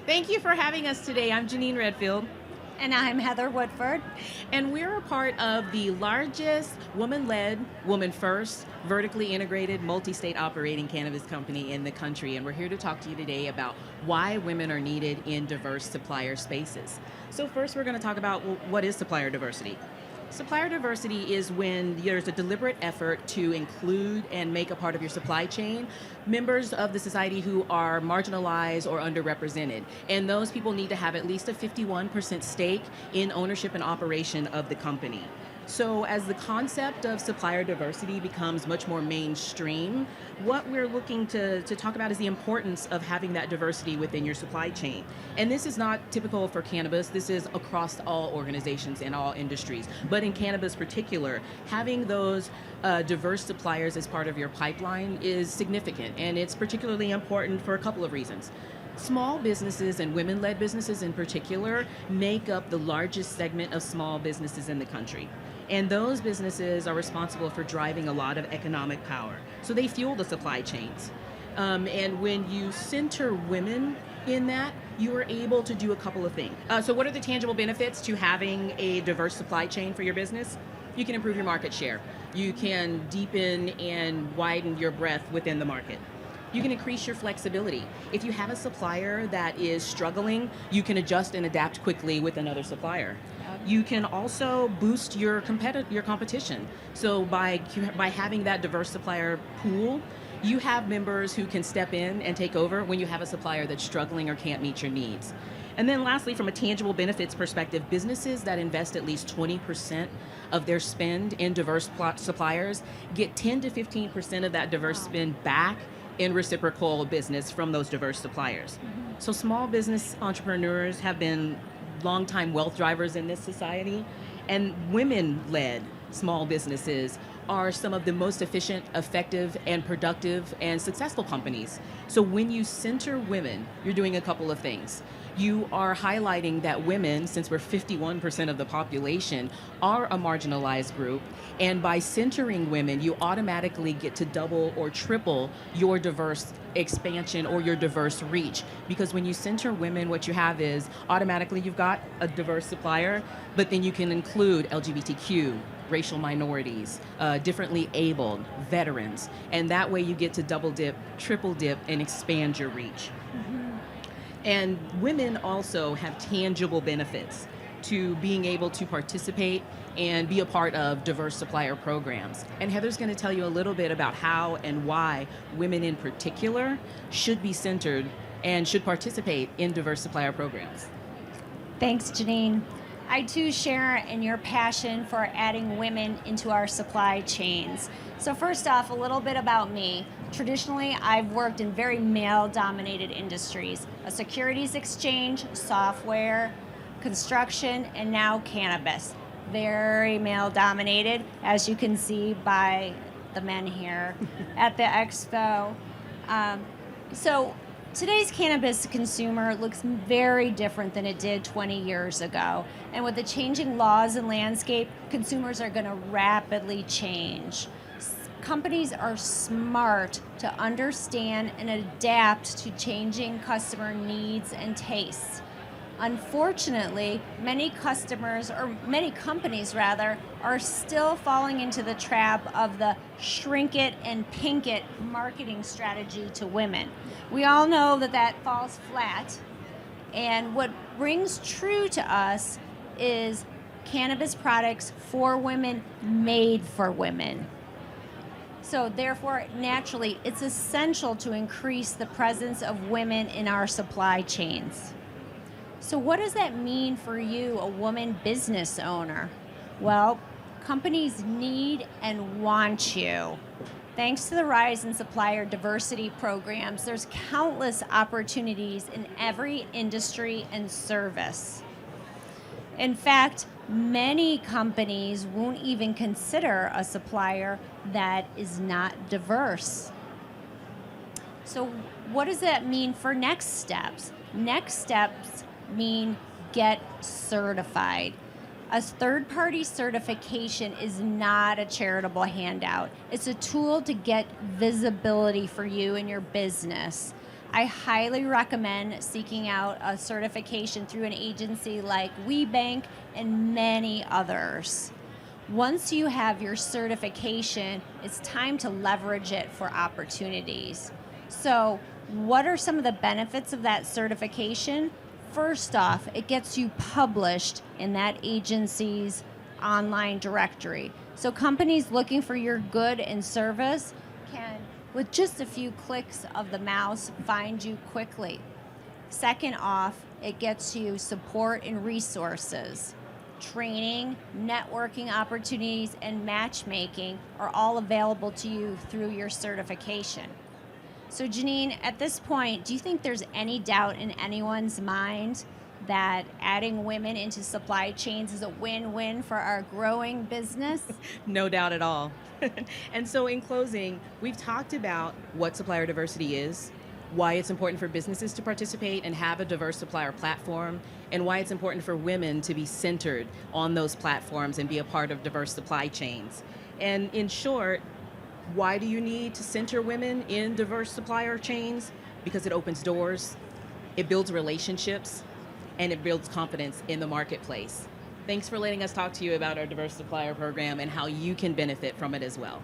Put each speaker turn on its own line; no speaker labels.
Thank you for having us today. I'm Jynene Redfield,
And I'm Heather Woodford.
and we're a part of the largest woman-led, woman-first, vertically integrated, multi-state operating cannabis company in the country. And we're here to talk to you today about why women are needed in diverse supplier spaces. So first, we're going to talk about, well, what is supplier diversity? Supplier diversity is when there's a deliberate effort to include and make a part of your supply chain members of the society who are marginalized or underrepresented. And those people need to have at least a 51% stake in ownership and operation of the company. So, as the concept of supplier diversity becomes much more mainstream, what we're looking to talk about is the importance of having that diversity within your supply chain. And this is not typical for cannabis, this is across all organizations in all industries. But in cannabis particular, having those diverse suppliers as part of your pipeline is significant, and it's particularly important for a couple of reasons. Small businesses and women-led businesses in particular make up the largest segment of small businesses in the country. And those businesses are responsible for driving a lot of economic power. So they fuel the supply chains. And when you center women in that, you are able to do a couple of things. So what are the tangible benefits to having a diverse supply chain for your business? You can improve your market share. You can deepen and widen your breadth within the market. You can increase your flexibility. If you have a supplier that is struggling, you can adjust and adapt quickly with another supplier. You can also boost your competition. So by having that diverse supplier pool, you have members who can step in and take over when you have a supplier that's struggling or can't meet your needs. And then lastly, from a tangible benefits perspective, businesses that invest at least 20% of their spend in diverse suppliers get 10 to 15% of that diverse spend back in reciprocal business from those diverse suppliers. So small business entrepreneurs have been longtime wealth drivers in this society, and women-led small businesses are some of the most efficient, effective, and productive and successful companies. So when you center women, you're doing a couple of things. You are highlighting that women, since we're 51% of the population, are a marginalized group. And by centering women, you automatically get to double or triple your diverse expansion or your diverse reach. Because when you center women, what you have is automatically you've got a diverse supplier, but then you can include LGBTQ, racial minorities, differently abled, veterans. And that way you get to double dip, triple dip, and expand your reach. And women also have tangible benefits to being able to participate and be a part of diverse supplier programs. And Heather's going to tell you a little bit about how and why women in particular should be centered and should participate in diverse supplier programs.
Thanks, Jynene. I too share in your passion for adding women into our supply chains. So first off, a little bit about me. Traditionally, I've worked in very male-dominated industries, a securities exchange, software, construction, and now cannabis. Very male-dominated, as you can see by the men here at the expo. So today's cannabis consumer looks very different than it did 20 years ago. And with the changing laws and landscape, consumers are going to rapidly change. Companies are smart to understand and adapt to changing customer needs and tastes. Unfortunately, many companies rather, are still falling into the trap of the shrink it and pink it marketing strategy to women. We all know that falls flat, and what rings true to us is cannabis products for women, made for women. So therefore, naturally, it's essential to increase the presence of women in our supply chains. So what does that mean for you, a woman business owner? Well, companies need and want you. Thanks to the rise in supplier diversity programs, there's countless opportunities in every industry and service. In fact, many companies won't even consider a supplier that is not diverse. So what does that mean for next steps? Next steps mean get certified. A third-party certification is not a charitable handout. It's a tool to get visibility for you and your business. I highly recommend seeking out a certification through an agency like WeBank and many others. Once you have your certification, it's time to leverage it for opportunities. So, what are some of the benefits of that certification? First off, it gets you published in that agency's online directory. So companies looking for your good and service can, with just a few clicks of the mouse, find you quickly. Second off, it gets you support and resources. Training, networking opportunities, and matchmaking are all available to you through your certification. So Jynene, at this point, do you think there's any doubt in anyone's mind that adding women into supply chains is a win-win for our growing business?
No doubt at all. And so in closing, we've talked about what supplier diversity is, why it's important for businesses to participate and have a diverse supplier platform, and why it's important for women to be centered on those platforms and be a part of diverse supply chains. And in short, why do you need to center women in diverse supplier chains? Because it opens doors, it builds relationships, and it builds confidence in the marketplace. Thanks for letting us talk to you about our diverse supplier program and how you can benefit from it as well.